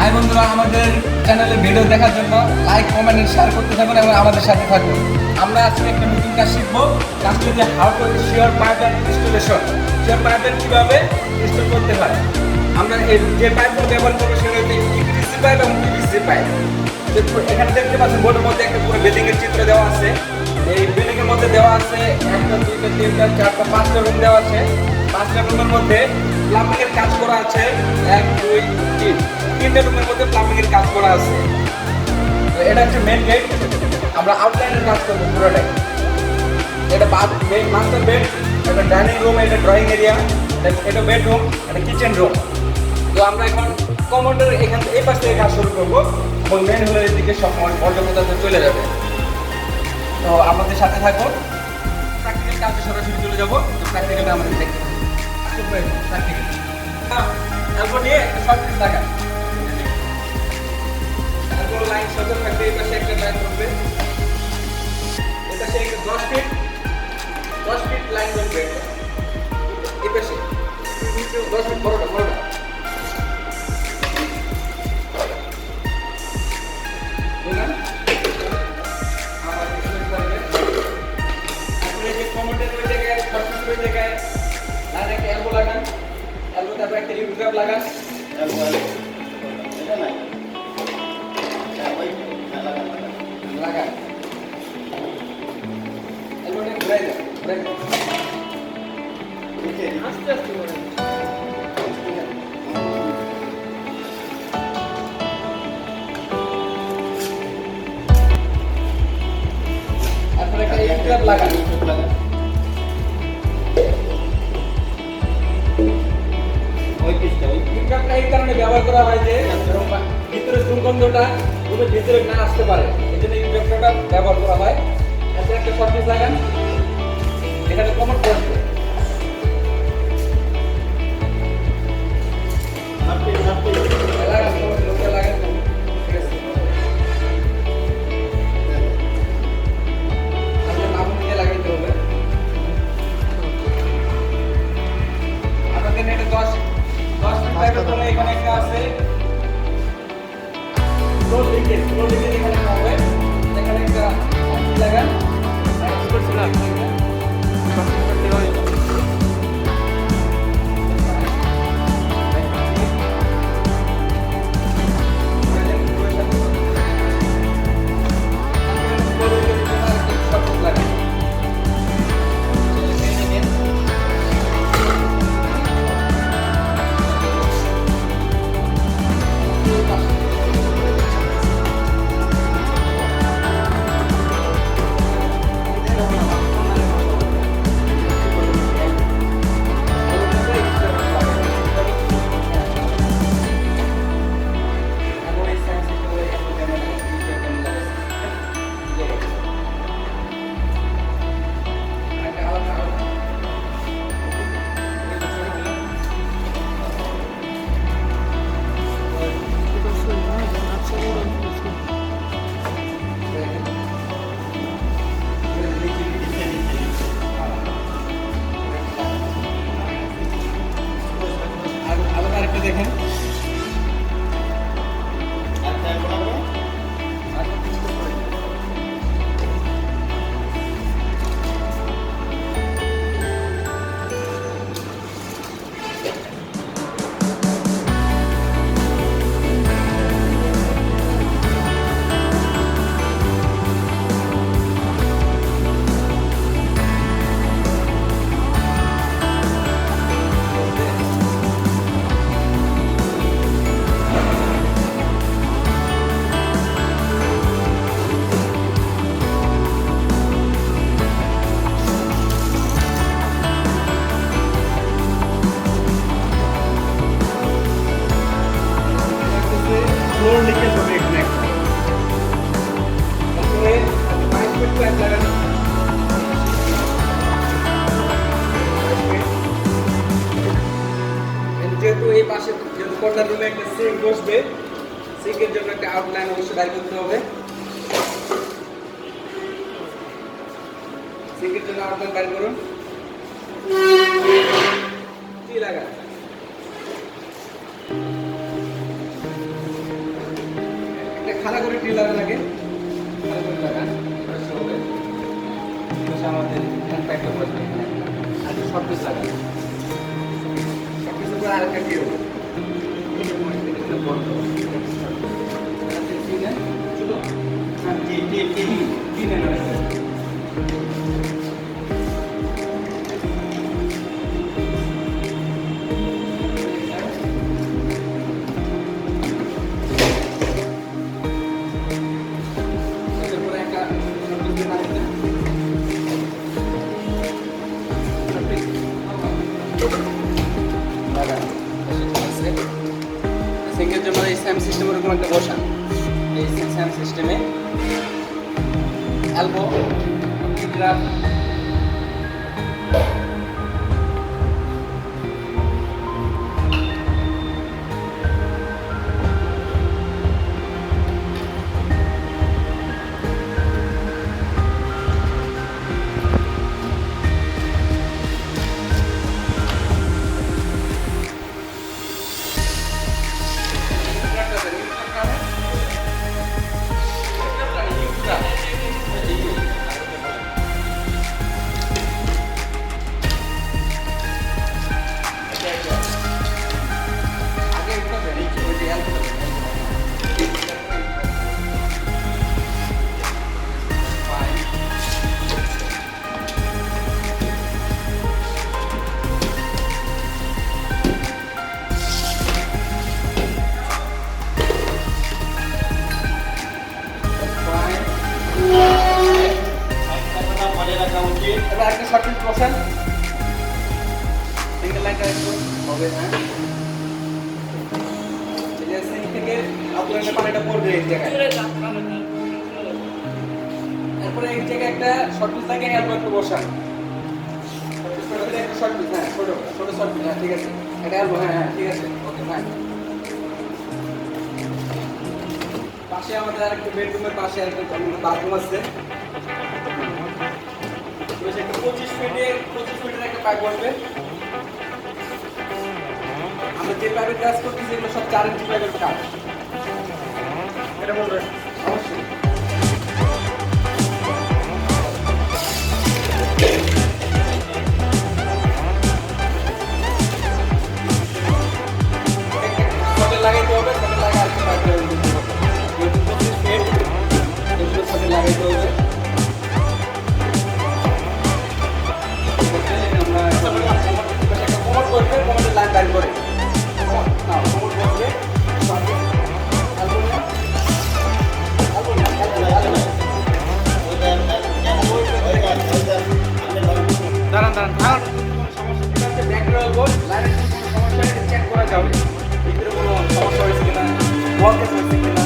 High বন্ধুরা, আমাদের চ্যানেলে ভিডিও দেখার জন্য লাইক, কমেন্ট, শেয়ার করতে থাকুন এবং আমাদের সাথে থাকুন। আমরা আজকে একটা নতুন কাজ শিখবো। কাজটি হচ্ছে how to sure pipe installation. Sure পাইপের কীভাবে ইনস্টল করতে হয়। আমরা এই যে পাইপগুলো ব্যবহার করবো সেটা হচ্ছে ইউপিভিসি পাইপ এবং পিভিসি পাইপ। এখানে দেখতে পাচ্ছেন বোর্ডের মধ্যে একটা পুরো বিল্ডিংয়ের চিত্র দেওয়া আছে। এই বিল্ডিংয়ের মধ্যে দেওয়া আছে 1, 2, 3, 4, 5টা রুম দেওয়া আছে। 5টা রুমের মধ্যে প্লাম্বিংয়ের কাজ করা আছে 1, 2, 3। 3টে রুমের মধ্যে প্লাম্বিংয়ের কাজ করা আছে। এটা হচ্ছে মেন গেট। আমরা আউটলাইনের কাজ করবো পুরোটাই। এটা মাস্টার বেড, এটা ডাইনিং রুম, এটা ড্রয়িং এরিয়া, এটা বেডরুম, এটা কিচেন রুম। তো আমরা এখন কমোডের এখান থেকে এই পাশ থেকে কাজ শুরু করবো এবং মেন হলের দিকে সব পর্যটকদের চলে যাবে। তো আমাদের সাথে থাকো। প্র্যাকটিক্যাল কাজে সরাসরি চলে যাবো। তো প্র্যাকটিক্যালটা আমাদের দেখতে প্র্যাকটিক্যাল এলবো নিয়ে একটা শর্ট পিস লাগান। এলবো লাইন সোজা থাকবে। এই পাশে একটা লাইন করবে, এই পাশে 10 ফিট লাইন করবে। এই পাশে 10 ফিট বড়টা একটা ইউটিউব লাগান। লাগান এলবোটা ঘুরাই দাও, আস্তে আস্তে করে। তারপরে একটা ইউটিউব লাগান। এই কারণে ব্যবহার করা হয় যে ভিতরে দুর্গন্ধটা রুমের ভিতরে না আসতে পারে, এই জন্য ইউটিউবটা ব্যবহার করা হয়। তারপরে একটা শর্ট পিস লাগান। এখানে কমন বসবে, লাগাইতে হবে। আমাদের এটা 10 ফিট এখানে একটা আছে ফ্লো লিকেজ এখানে হবে। এখানে একটা লাগান। দেখেন ফ্লোর লিকেজ হবে এখানে একটা। তারপরে 5 ফিট পাইপ লাগানো। যেহেতু এই পাশে যেহেতু কর্নার রুমে একটা সিঙ্ক বসবে, সিঙ্কের জন্য একটা আউটলাইন অবশ্যই বাইর করতে হবে। সিঙ্কের জন্য আউটলাইন বাইর করুন। কি লাগা শর্ট পিস লাগান। শর্ট পিসের পরে আরেকটা কি হবে? সিঙ্কের জন্য এই স্যাম সিস্টেমের উপর একটা বসান। এই স্যাম সিস্টেমে এলবো গ্রাফ এবার একটা শর্ট পিস বসান। সিঙ্গেল লাইনটা একটু হবে না। এই যে সিঙ্ক থেকে আপনার পানিটা পড়বে এই জায়গায়। এরপরে এই জায়গায় একটা শর্ট পিস লাগে, এলবো একটু বসান। একটা শর্ট পিস, হ্যাঁ ছোট ছোট শর্ট পিস, হ্যাঁ ঠিক আছে। এটা এলবো, হ্যাঁ হ্যাঁ ঠিক আছে, ওকে ফাইন। পাশে আমাদের আরেকটা বেডরুমের পাশে আরেকটা বাথরুম আছে। 25 ফিটের একটা পাইপ বসবে। আমরা যে পাইপের কাজ করতেছি এগুলো সব 4 ইঞ্চি পাইপের কাজ। এটা বলবেন অবশ্যই। সকেট লাগাইতে হবে, সকেট লাগাই আরেকটা পাইপ দিতে হবে। 25 ফিট এগুলো সকেট লাগাইতে হবে। কোমর করবে, কোমরের লাইন বাইর করে না, কোমর করবে দাঁড়ান দাঁড়ান দাঁড়ান, সমস্যা ঠিক আছে। ব্যাক রয়েল লাইনের সমস্যা চেক করা যাবে, ভিতরে কোনো সমস্যা হয়েছে কিনা, ব্লকেজ হয়েছে কিনা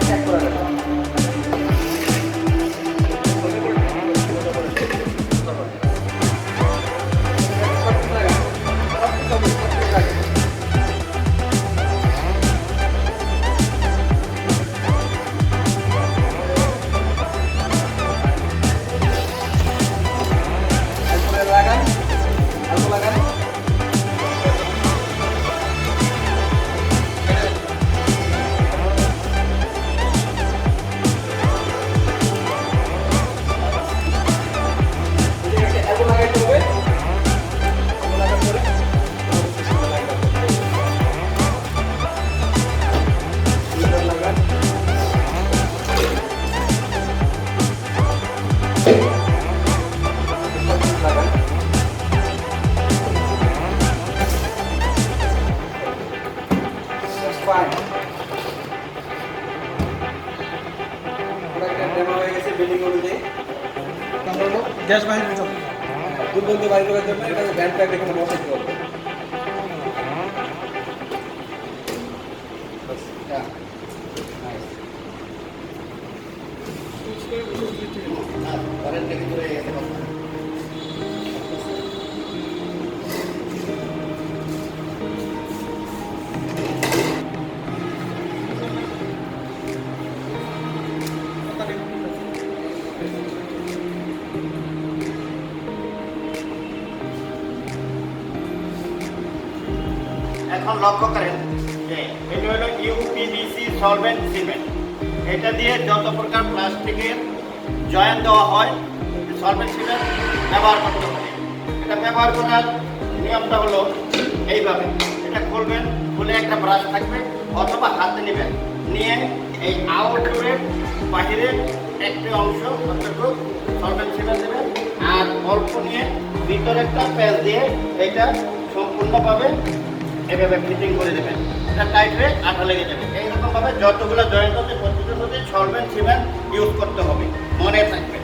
চেক করা যাবে। গ্যাস বাহির হয়ে যাবে, দুর্গন্ধ বাহির করার জন্য এটা ভ্যান প্যাক এখানে বসাইতে হবে। এখন লক্ষ্য করেন যে এটা হলো ইউপিভিসি সলভেন্ট সিমেন্ট। এটা দিয়ে যত প্রকার প্লাস্টিকের জয়েন দেওয়া হয় সলভেন্ট সিমেন্ট ব্যবহার করতে হবে। এটা ব্যবহার করার নিয়মটা হলো এইভাবে, এটা খুলবেন, খুলে একটা ব্রাশ থাকবে অথবা হাতে নেবেন, নিয়ে এই আউটডোরের বাহিরের একটি অংশ অন্তত সলভেন্ট সিমেন্ট দেবেন, আর অল্প নিয়ে ভিতরে একটা প্যাচ দিয়ে এটা সম্পূর্ণভাবে এভাবে ফিটিং করে দেবেন। এটা টাইট হয়ে আঠা লেগে যাবে। এইরকমভাবে যতগুলো জয়েন্ট হচ্ছে প্রত্যেকটার মধ্যে সলভেন্ট সিমেন্ট ইউজ করতে হবে, মনে থাকবে।